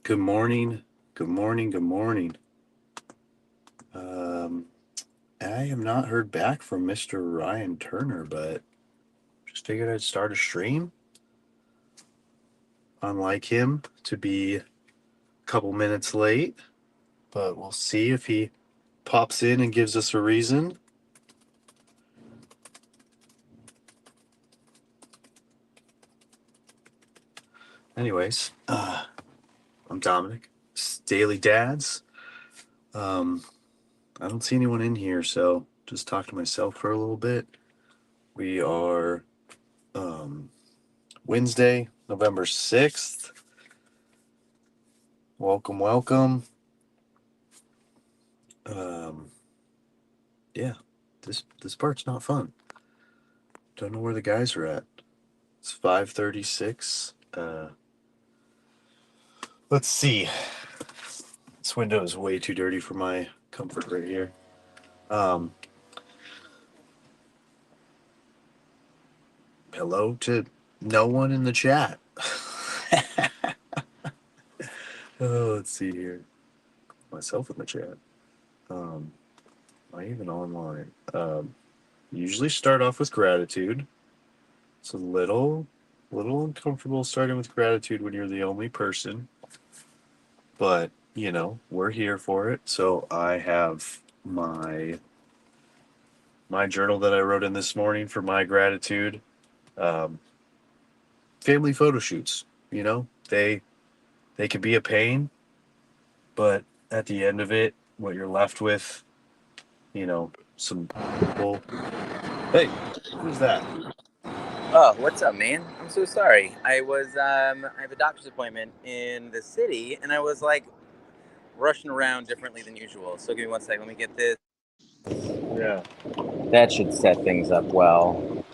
Good morning. Good morning. Good morning. Um, I have not heard back from Mr. Ryan Turner, but just figured I'd start a stream. Unlike him, to be a couple minutes late, but we'll see if he pops in and gives us a reason. Anyways, I'm Dominic. It's Daily Dads. I don't see anyone in here, so just talk to myself for a little bit. We are Wednesday, November 6th. Welcome, welcome. Um, yeah, this part's not fun. Don't know where the guys are at. It's 5:36. Let's see. This window is way too dirty for my comfort right here. Um, Hello to no one in the chat. Oh, let's see here. Myself in the chat. Am I even online? Usually start off with gratitude. It's a little uncomfortable starting with gratitude when you're the only person, but we're here for it. So I have my journal that I wrote in this morning for my gratitude. Um, Family photo shoots, they can be a pain, but at the end of it, what you're left with, some people. Hey, who's that? Oh, what's up, man? I'm so sorry. I have a doctor's appointment in the city, and I was like rushing around differently than usual. So give me one second. Let me get this. Yeah. That should set things up well.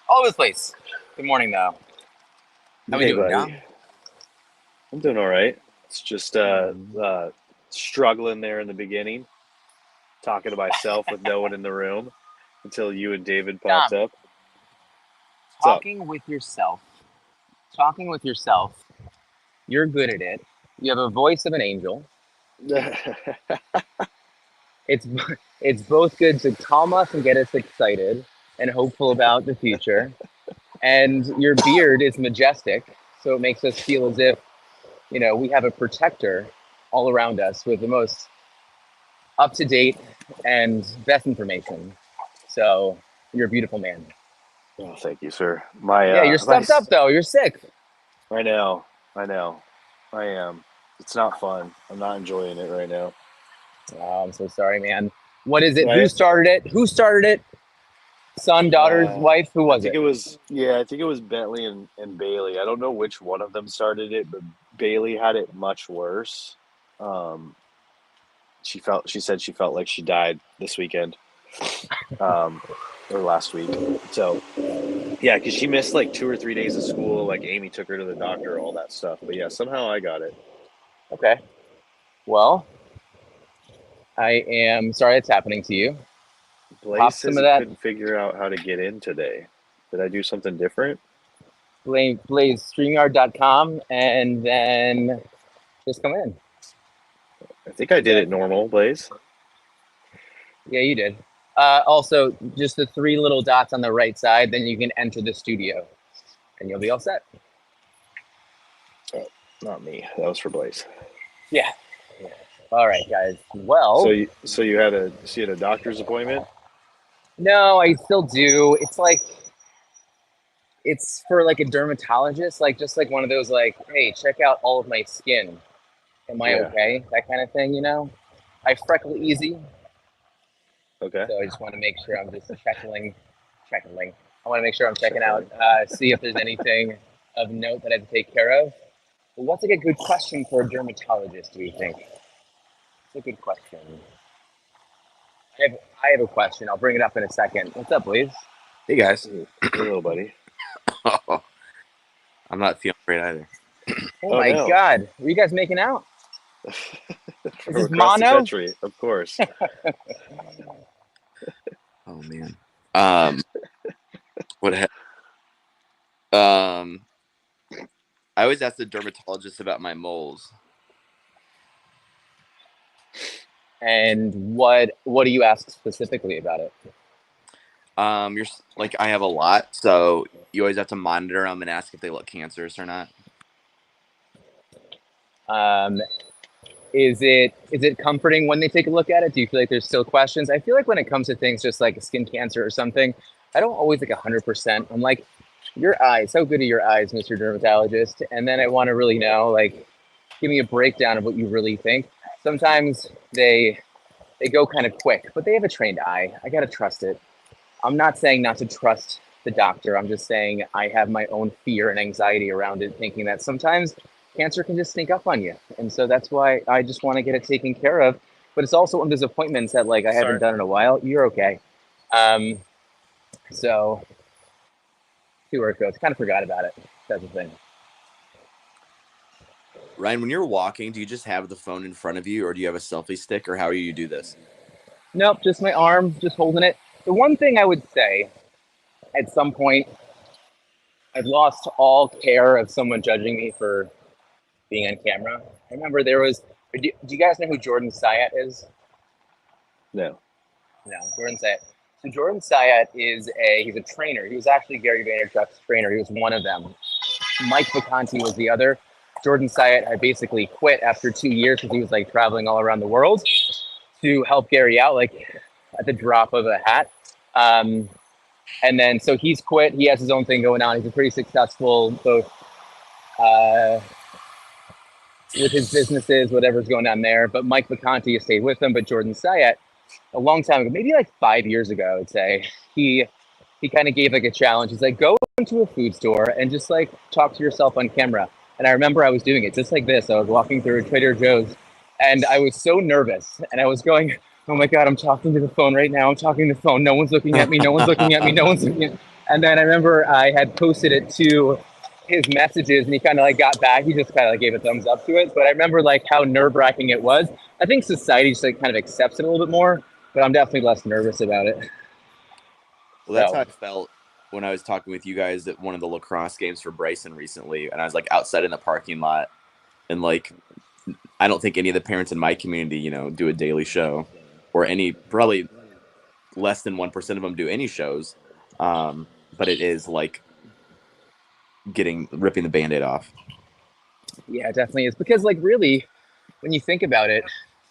All over the place. Good morning, though. How we Hey, doing, buddy. Dom? I'm doing all right. It's just struggling there in the beginning, talking to myself with no one in the room until you and David popped Dom, up. What's up? talking with yourself. Talking with yourself. You're good at it. You have a voice of an angel. It's it's both good to calm us and get us excited and hopeful about the future. And your beard is majestic, so it makes us feel as if we have a protector all around us with the most up to date and best information. So you're a beautiful man. Oh, thank you, sir. My Yeah, you're my stuffed up though. You're sick. I know, I know, I am. It's not fun. I'm not enjoying it right now. Oh, I'm so sorry, man. What is it? Who Right? started it? Who started it? Son, daughter's wife? Who I was think it? it was yeah. I think it was Bentley and Bailey. I don't know which one of them started it, but Bailey had it much worse. Um, she said she felt like she died this weekend, um, or last week. So yeah, because she missed like 2 or 3 days of school. Like Amy took her to the doctor, all that stuff. But yeah, somehow I got it. Okay. Well, I am sorry it's happening to you. Blaze Pop some says of he that couldn't figure out how to get in today. Did I do something different? Blaze StreamYard.com and then just come in. I think I did So it normal, Blaze. yeah, you did. Also, just the three little dots on the right side, then you can enter the studio, and you'll be all set. Oh, not me. That was for Blaze. Yeah. All right, guys. Well, So you had a doctor's appointment? no, I still do. It's like it's for like a dermatologist, like just like one of those like, hey, check out all of my skin. Am I Yeah. okay? That kind of thing, you know. I freckle easy, Okay. so I just want to make sure I'm just checking. I want to make sure I'm checking out, Checkling. see if there's anything of note that I have to take care of. But what's like a good question for a dermatologist? Do you think? It's a good question. I have a question. I'll bring it up in a second. What's up, Blaze? Hey guys. Hey, little buddy. I'm not feeling great either. Oh Oh my no. God, were you guys making out? Is From this across the mono? country, of course. Oh man. What? Um. I always ask the dermatologist about my moles. And what do you ask specifically about it? You're like, I have a lot, so you always have to monitor them and ask if they look cancerous or not. Is it comforting when they take a look at it? Do you feel like there's still questions? I feel like when it comes to things just like skin cancer or something, I don't always like 100%. I'm like, your eyes, how good are your eyes, Mr. Dermatologist? And then I want to really know, like, give me a breakdown of what you really think. Sometimes they go kind of quick, but they have a trained eye. I gotta trust it. I'm not saying not to trust the doctor. I'm just saying I have my own fear and anxiety around it, thinking that sometimes cancer can just sneak up on you. And so that's why I just want to get it taken care of. But it's also one of those appointments that like I haven't done in a while. You're okay. So see where it goes. Kind of forgot about it. That's the thing. Ryan, when you're walking, do you just have the phone in front of you, or do you have a selfie stick, or how do you do this? Nope, just my arm, just holding it. The one thing I would say, at some point, I've lost all care of someone judging me for being on camera. I remember there was, do you guys know who Jordan Syatt is? No. No, Jordan Syatt. So Jordan Syatt he's a trainer. He was actually Gary Vaynerchuk's trainer. He was one of them. Mike Vacanti was the other. Jordan Syatt had basically quit after 2 years because he was like traveling all around the world to help Gary out, like at the drop of a hat. And then, so he's quit. He has his own thing going on. He's a pretty successful, both with his businesses, whatever's going on there. But Mike Vacanti has stayed with him. But Jordan Syatt, a long time ago, maybe like 5 years ago, I would say, he kind of gave like a challenge. He's like, go into a food store and just like talk to yourself on camera. And I remember I was doing it just like this. I was walking through Trader Joe's and I was so nervous and I was going, oh my God, I'm talking to the phone right now. I'm talking to the phone. No one's looking at me. No one's looking at me. No one's looking at me. And then I remember I had posted it to his messages and he kind of like got back. He just kind of like gave a thumbs up to it. But I remember like how nerve wracking it was. I think society just like kind of accepts it a little bit more, but I'm definitely less nervous about it. Well, that's how I felt when I was talking with you guys at one of the lacrosse games for Bryson recently. And I was like outside in the parking lot and like, I don't think any of the parents in my community, you know, do a daily show, or probably less than 1% of them do any shows. But it is like ripping the Band-Aid off. Yeah, it definitely is. Because like really, when you think about it,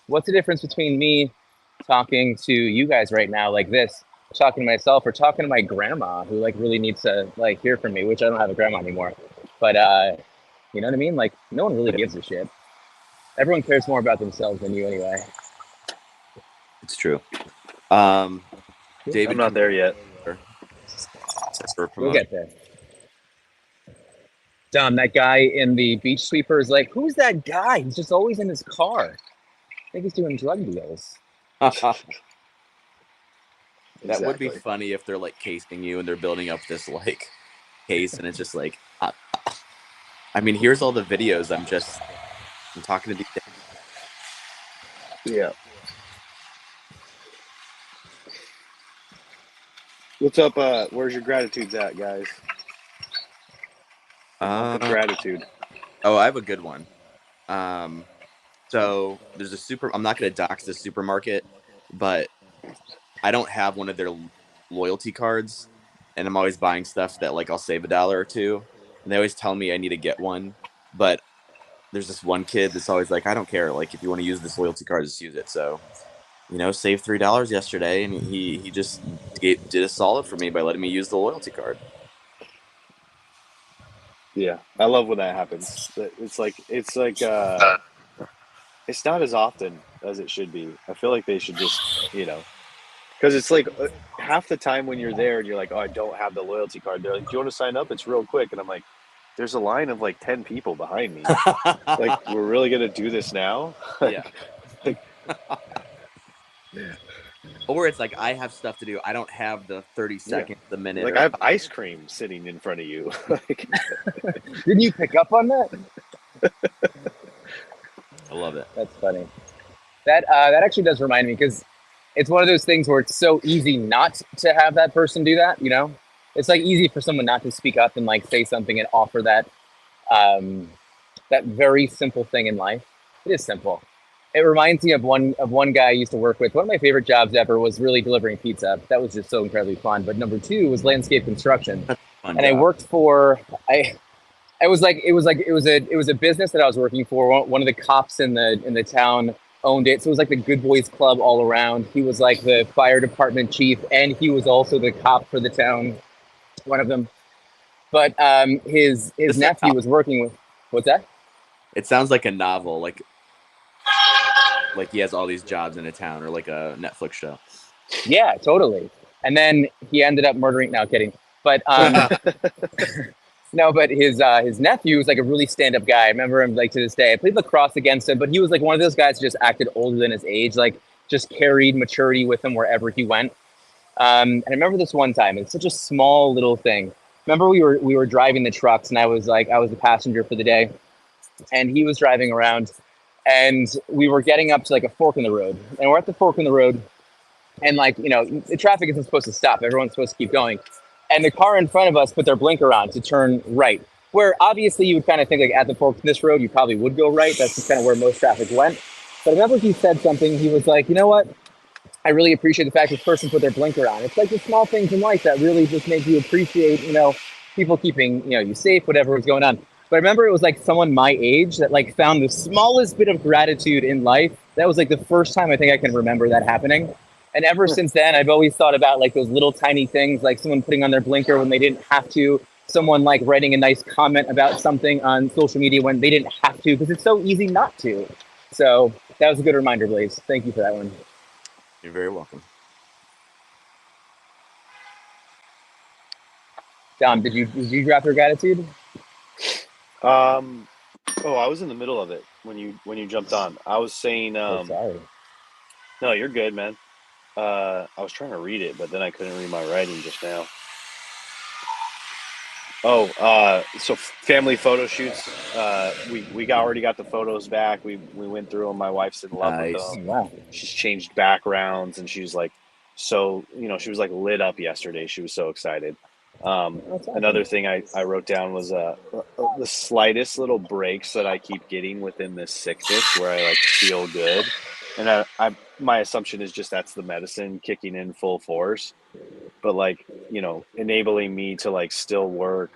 what's the difference between me talking to you guys right now like this, talking to myself, or talking to my grandma who like really needs to like hear from me, which I don't have a grandma anymore. But you know what I mean? Like no one really gives a shit. Everyone cares more about themselves than you anyway. It's true. David, I'm not there yet. We'll get there. Dom, that guy in the beach sweeper is like, who's that guy? He's just always in his car. I think he's doing drug deals. That would be funny if they're like casing you and they're building up this like case and it's just like, I mean, here's all the videos. I'm talking to these. Yeah. What's up? Where's your gratitudes at, guys? Gratitude. Oh, I have a good one. So there's I'm not going to dox the supermarket, but I don't have one of their loyalty cards, and I'm always buying stuff that like I'll save $1 or $2, and they always tell me I need to get one, but there's this one kid that's always like, I don't care, like if you want to use this loyalty card, just use it. So, you know, saved $3 yesterday, and he just did a solid for me by letting me use the loyalty card. Yeah, I love when that happens. It's like it's not as often as it should be. I feel like they should just, you know, because it's like half the time when you're there and you're like, oh, I don't have the loyalty card. They're like, do you want to sign up? It's real quick. And I'm like, there's a line of like 10 people behind me. Like, we're really going to do this now? Yeah. Or it's like, I have stuff to do. I don't have the 30 seconds, the minute. Like, I have ice cream sitting in front of you. Like, didn't you pick up on that? I love it. That's funny. That actually does remind me, because it's one of those things where it's so easy not to have that person do that, you know? It's like easy for someone not to speak up and like say something and offer that That very simple thing in life. It is simple. It reminds me of one guy I used to work with. One of my favorite jobs ever was really delivering pizza. That was just so incredibly fun. But number two was landscape construction, Fun and I job. worked for it was a business that I was working for. One of the cops in the town owned it, so it was like the good boys club all around. He was like the fire department chief, and he was also the cop for the town. One of them, but his This is a nephew novel. was working with. What's that? It sounds like a novel, like he has all these jobs in a town, or like a Netflix show. Yeah, totally. And then he ended up murdering. No, kidding. But no, but his nephew was like a really stand-up guy. I remember him like to this day. I played lacrosse against him, but he was like one of those guys who just acted older than his age, like just carried maturity with him wherever he went. And I remember this one time. It's such a small little thing. Remember we were driving the trucks, and I was the passenger for the day, and he was driving around, and we were getting up to like a fork in the road, and we're at the fork in the road, and like the traffic isn't supposed to stop. Everyone's supposed to keep going, and the car in front of us put their blinker on to turn right. Where obviously you would kind of think like at the fork in this road, you probably would go right. That's just kind of where most traffic went. But I remember he said something. He was like, you know what? I really appreciate the fact this person put their blinker on. It's like the small things in life that really just make you appreciate, people keeping, you safe, whatever was going on. But I remember it was like someone my age that like found the smallest bit of gratitude in life. That was like the first time I think I can remember that happening. And ever since then, I've always thought about like those little tiny things, like someone putting on their blinker when they didn't have to, someone like writing a nice comment about something on social media when they didn't have to, because it's so easy not to. So that was a good reminder, Blaze. Thank you for that one. You're very welcome. Dom, did you drop your gratitude? I was in the middle of it when you jumped on. I was saying, Oh, sorry. no, you're good, man. I was trying to read it, but then I couldn't read my writing just now. So family photo shoots. We already got the photos back. We went through them. My wife's in love with Nice. Oh, them. wow. She's changed backgrounds, and she's like, so she was like lit up yesterday. She was so excited. That's awesome. Another thing I wrote down was the slightest little breaks that I keep getting within this sickness, where I like feel good, and my assumption is just that's the medicine kicking in full force. But like enabling me to like still work.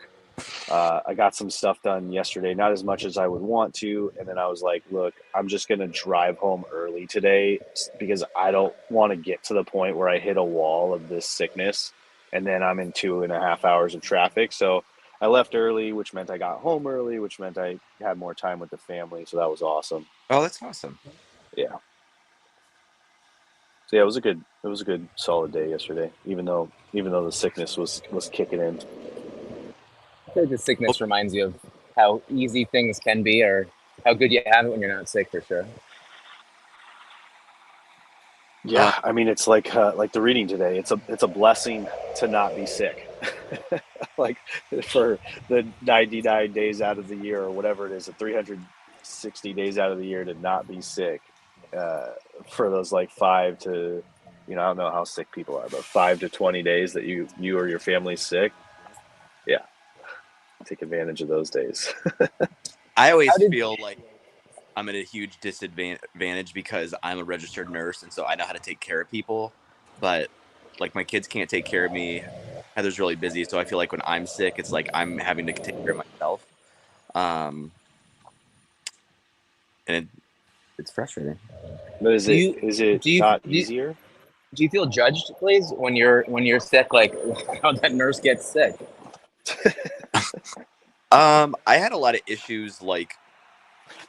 I got some stuff done yesterday, not as much as I would want to, and then I was like, look, I'm just gonna drive home early today because I don't want to get to the point where I hit a wall of this sickness and then I'm in 2.5 hours of traffic. So I left early, which meant I got home early, which meant I had more time with the family. So that was awesome. Oh, that's awesome. Yeah. So yeah, it was a good solid day yesterday, even though the sickness was kicking in. I feel like the sickness reminds you of how easy things can be, or how good you have it when you're not sick, for sure. Yeah, I mean, it's like the reading today. It's a blessing to not be sick. Like for the 99 days out of the year, or whatever it is, the 360 days out of the year, to not be sick. For those like 5 to, I don't know how sick people are, but 5 to 20 days that you or your family's sick. Yeah, take advantage of those days. I always feel like I'm at a huge disadvantage because I'm a registered nurse, and so I know how to take care of people. But like my kids can't take care of me. Heather's really busy, so I feel like when I'm sick, it's like I'm having to take care of myself. And it's frustrating. But is it not easier? Do you feel judged, please, when you're sick? Like, how that nurse gets sick? I had a lot of issues like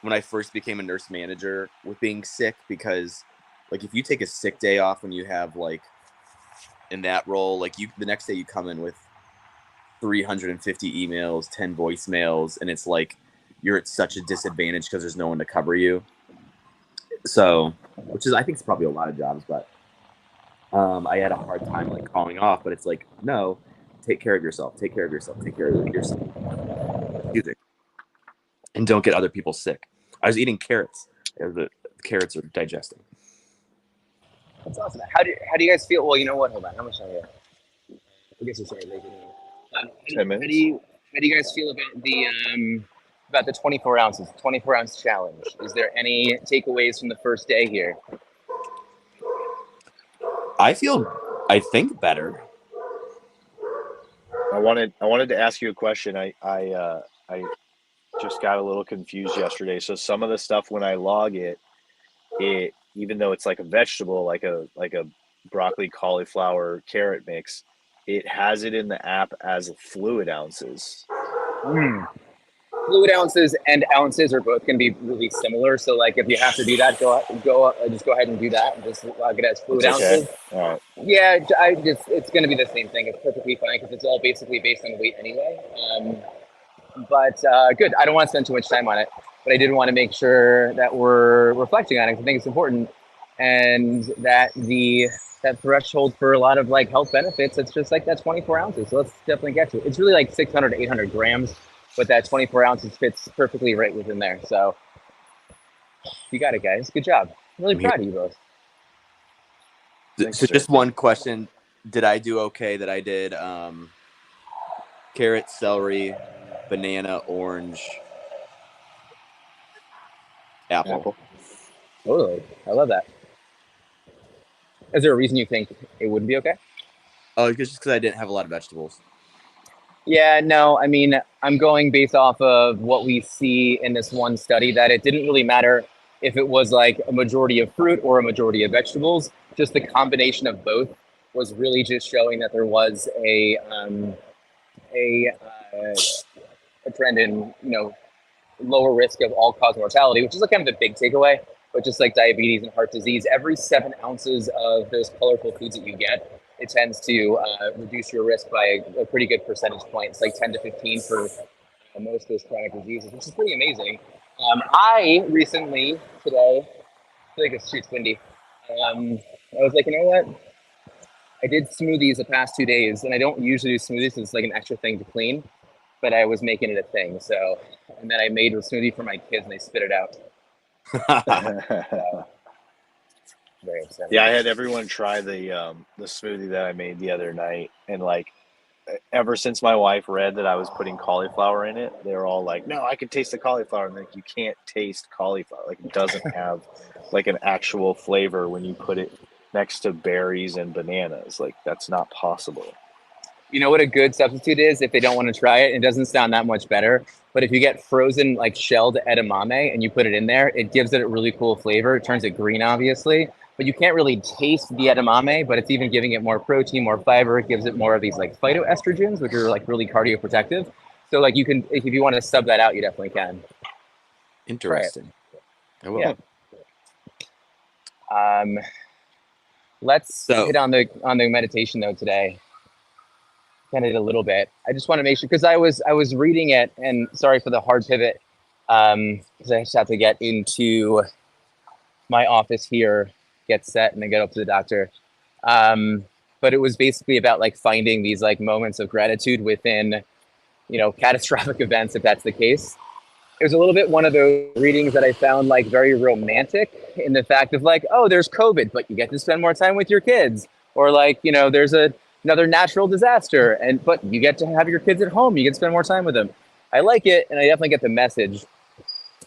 when I first became a nurse manager with being sick, because like if you take a sick day off when you have like in that role, like the next day you come in with 350 emails, 10 voicemails, and it's like you're at such a disadvantage because there's no one to cover you. So, which is I think it's probably a lot of jobs, but I had a hard time like calling off. But it's like, no, take care of yourself. Take care of yourself. Take care of yourself. Excuse me. And don't get other people sick. I was eating carrots. The carrots are digesting. That's awesome. How do you guys feel? Well, you know what? Hold on. How much time do I guess it's already late. 10 minutes. How do you guys feel about about the 24 ounces, 24-ounce challenge. Is there any takeaways from the first day here? I think better. I wanted to ask you a question. I just got a little confused yesterday. So some of the stuff when I log it, even though it's like a vegetable, like a broccoli, cauliflower, carrot mix, it has it in the app as fluid ounces. Fluid ounces and ounces are both going to be really similar. So like if you have to do that, just go ahead and do that and just log it as fluid It's okay. ounces. All right. Yeah, it's going to be the same thing. It's perfectly fine because it's all basically based on weight anyway. But good. I don't want to spend too much time on it, but I did want to make sure that we're reflecting on it. I think it's important, and that that threshold for a lot of like health benefits, it's just like that 24 ounces. So let's definitely get to it. It's really like 600 to 800 grams, but that 24 ounces fits perfectly right within there. So you got it, guys. Good job. I'm really proud of you both. Thanks, So sir. just one question: did I do okay that I did carrot, celery, banana, orange, apple? Totally. I love that. Is there a reason you think it wouldn't be okay? Oh, it's just because I didn't have a lot of vegetables. Yeah, no, I mean, I'm going based off of what we see in this one study that it didn't really matter if it was like a majority of fruit or a majority of vegetables. Just the combination of both was really just showing that there was a, uh, a trend in, lower risk of all-cause mortality, which is like kind of the big takeaway. But just like diabetes and heart disease, every 7 ounces of those colorful foods that you get, it tends to reduce your risk by a pretty good percentage point. It's like 10 to 15 for most of those chronic diseases, which is pretty amazing. I recently, today, I feel like it's too windy. I was like, you know what? I did smoothies the past 2 days, and I don't usually do smoothies. It's like an extra thing to clean, but I was making it a thing. So, and then I made a smoothie for my kids, and they spit it out. Very upsetting. Yeah, I had everyone try the smoothie that I made the other night, and like ever since my wife read that I was putting cauliflower in it, they were all like, "No, I can taste the cauliflower." And like, you can't taste cauliflower; like it doesn't have like an actual flavor when you put it next to berries and bananas. Like that's not possible. You know what a good substitute is if they don't want to try it? It doesn't sound that much better. But if you get frozen, like shelled edamame and you put it in there, it gives it a really cool flavor. It turns it green, obviously. But you can't really taste the edamame, but it's even giving it more protein, more fiber. It gives it more of these like phytoestrogens, which are like really cardioprotective. So like you can, if you want to sub that out, you definitely can. Interesting. I will. Yeah. Let's hit on the meditation though today. Kind of did a little bit. I just want to make sure because I was reading it, and sorry for the hard pivot, because I just have to get into my office here, get set, and then get up to the doctor. But it was basically about like finding these like moments of gratitude within, catastrophic events, if that's the case. It was a little bit one of those readings that I found like very romantic in the fact of like, oh, there's COVID, but you get to spend more time with your kids, or like, there's another natural disaster, but you get to have your kids at home. You get to spend more time with them. I like it, and I definitely get the message.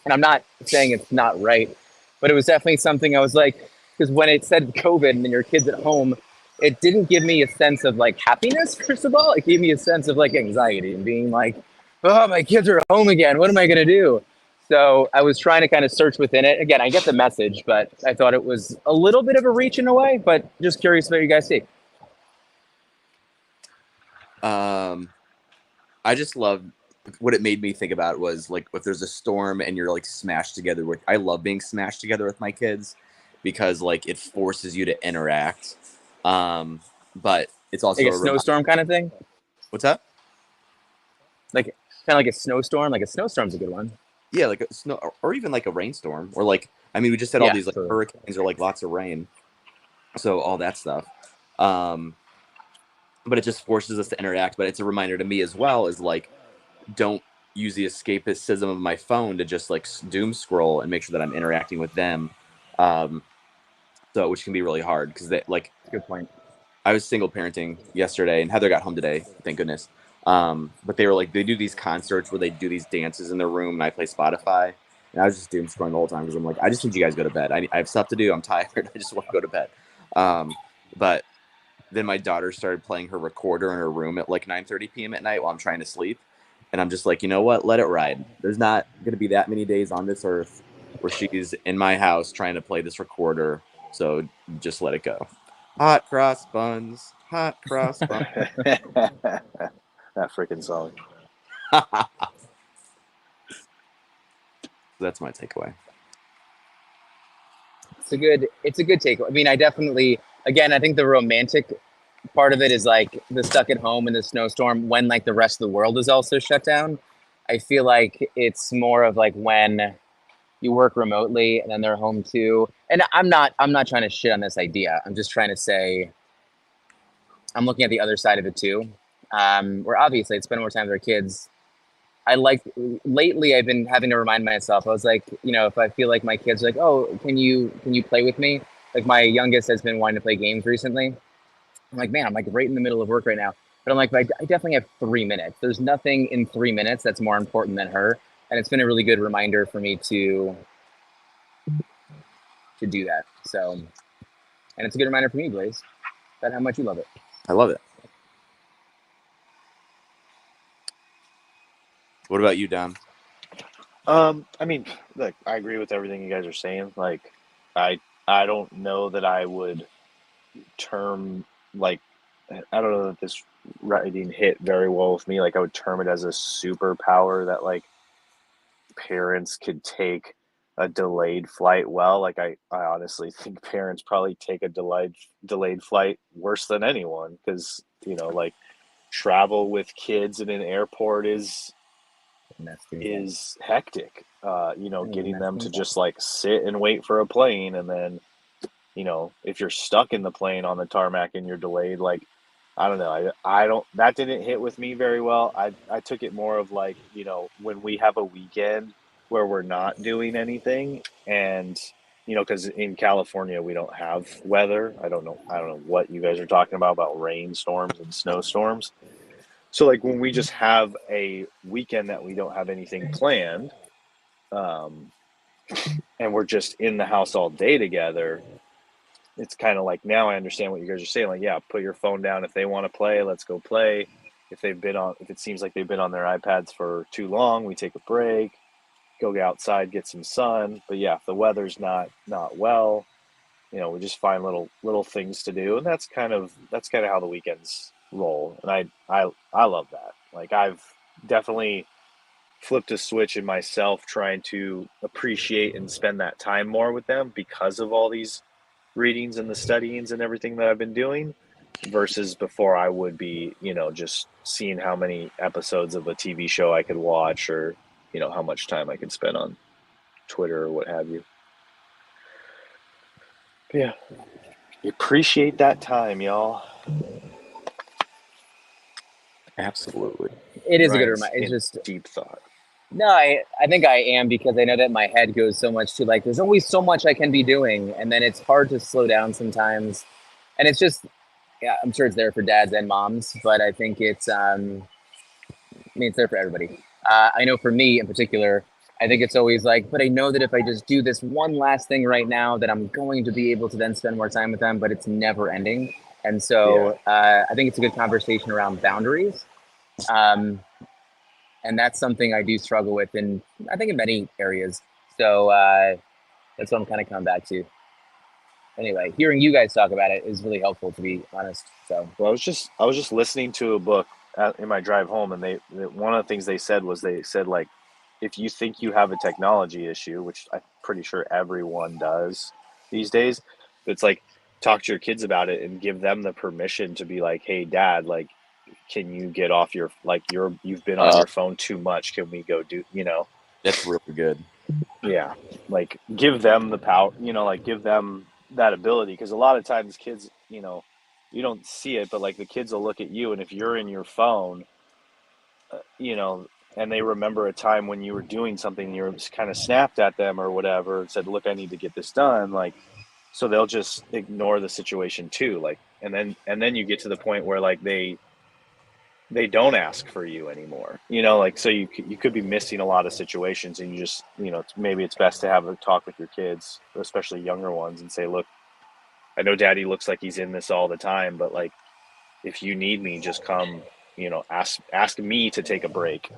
And I'm not saying it's not right, but it was definitely something I was like, because when it said COVID and then your kids at home, it didn't give me a sense of like happiness, first of all. It gave me a sense of like anxiety and being like, oh, my kids are at home again. What am I going to do? So I was trying to kind of search within it. Again, I get the message, but I thought it was a little bit of a reach in a way, but just curious what you guys see. I just love what it made me think about was like if there's a storm and you're like smashed together with. I love being smashed together with my kids because like it forces you to interact. But it's also like a snowstorm kind of thing. What's that? Like kind of like a snowstorm. Like a snowstorm's a good one. Yeah, like a snow, or even like a rainstorm, or like we just had all these like hurricanes or like lots of rain, so all that stuff. But it just forces us to interact. But it's a reminder to me as well is like, don't use the escapism of my phone to just like doom scroll and make sure that I'm interacting with them. So which can be really hard because they like. Good point. I was single parenting yesterday, and Heather got home today, thank goodness. But they were like, they do these concerts where they do these dances in their room, and I play Spotify. And I was just doom scrolling the whole time because I'm like, I just need you guys to go to bed. I have stuff to do. I'm tired. I just want to go to bed. But then my daughter started playing her recorder in her room at like 9:30 p.m. at night while I'm trying to sleep. And I'm just like, you know what? Let it ride. There's not going to be that many days on this earth where she's in my house trying to play this recorder. So just let it go. Hot cross buns. Hot cross buns. That freaking song. That's my takeaway. It's a good takeaway. I mean, I definitely, again, I think the romantic part of it is like the stuck at home in the snowstorm when like the rest of the world is also shut down. I feel like it's more of like when you work remotely and then they're home too. And I'm not trying to shit on this idea. I'm just trying to say I'm looking at the other side of it too. Where obviously I'd spend more time with our kids. I like lately I've been having to remind myself. I was like, if I feel like my kids are like, oh, can you play with me? Like my youngest has been wanting to play games recently. I'm like, man, I'm like right in the middle of work right now. But I'm like, I definitely have 3 minutes. There's nothing in 3 minutes that's more important than her. And it's been a really good reminder for me to do that. So, and it's a good reminder for me, Blaze, about how much you love it. I love it. What about you, Dom? I mean, look, I agree with everything you guys are saying. Like, I don't know that I would term like I don't know that this writing hit very well with me. Like, I would term it as a superpower that like parents could take a delayed flight well. Like, I honestly think parents probably take a delayed flight worse than anyone because like travel with kids in an airport is hectic. Getting them to just like sit and wait for a plane, and then if you're stuck in the plane on the tarmac and you're delayed, like I don't know, I don't that didn't hit with me very well. I took it more of like when we have a weekend where we're not doing anything, and because in California we don't have weather. I don't know what you guys are talking about rainstorms and snowstorms. So like when we just have a weekend that we don't have anything planned, um, and we're just in the house all day together, it's kind of like now I understand what you guys are saying. Like, yeah, put your phone down. If they want to play, let's go play. If it seems like they've been on their iPads for too long, we take a break, go get outside, get some sun. But yeah, if the weather's not well, we just find little things to do, and that's kind of how the weekends roll. And I love that. Like, I've definitely flipped a switch in myself trying to appreciate and spend that time more with them because of all these readings and the studyings and everything that I've been doing versus before I would be, just seeing how many episodes of a TV show I could watch or, how much time I could spend on Twitter or what have you. But yeah. Appreciate that time, y'all. Absolutely. It is a good Ryan's reminder. It's in just deep thought. no, I think I am because I know that my head goes so much to like there's always so much I can be doing, and then it's hard to slow down sometimes. And it's just yeah, I'm sure it's there for dads and moms, but I think it's there for everybody. I know for me in particular, I think it's always like, but I know that if I just do this one last thing right now, that I'm going to be able to then spend more time with them, but it's never ending. And so I think it's a good conversation around boundaries. And that's something I do struggle with I think in many areas. So that's what I'm kind of coming back to. Anyway, hearing you guys talk about it is really helpful, to be honest. So Well, I was just listening to a book in my drive home, and one of the things they said was like, if you think you have a technology issue, which I'm pretty sure everyone does these days, but it's like talk to your kids about it and give them the permission to be like, hey, Dad, like, can you get off you've been on your phone too much? Can we go That's really good. Yeah, like give them the power, like give them that ability because a lot of times kids, you don't see it, but like the kids will look at you, and if you're in your phone, uh, you know, and they remember a time when you were doing something, you were just kind of snapped at them or whatever, and said, "Look, I need to get this done." Like, so they'll just ignore the situation too. Like, and then you get to the point where like they they don't ask for you anymore. Like, so you could be missing a lot of situations, and you just, maybe it's best to have a talk with your kids, especially younger ones, and say, look, I know Daddy looks like he's in this all the time, but like, if you need me, just come. Ask me to take a break.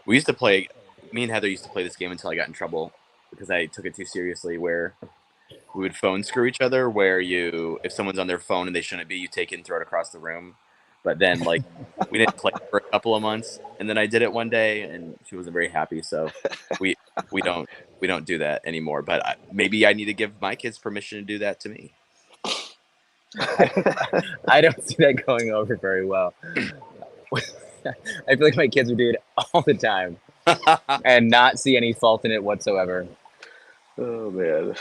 We used to play. Me and Heather used to play this game until I got in trouble because I took it too seriously. Where we would phone screw each other. Where if someone's on their phone and they shouldn't be, you take it and throw it across the room. But then like we didn't play for a couple of months, and then I did it one day, and she wasn't very happy. So we don't do that anymore. But maybe I need to give my kids permission to do that to me. I don't see that going over very well. I feel like my kids would do it all the time and not see any fault in it whatsoever. Oh man,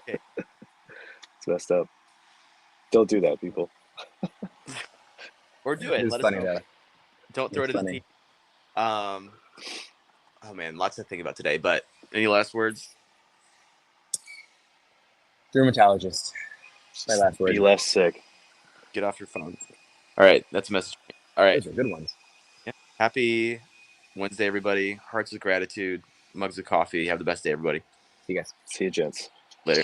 it's messed up. Don't do that, people. Or do it. It's Let funny us know. though. Don't throw It's it at the funny. team. Oh man, lots to think about today. But any last words? Dermatologist. My last word. Be less sick. Get off your phone. All right, that's a message. All right, Those are good ones. happy Wednesday, everybody. Hearts of gratitude, mugs of coffee. Have the best day, everybody. See you guys. See you, gents. Later.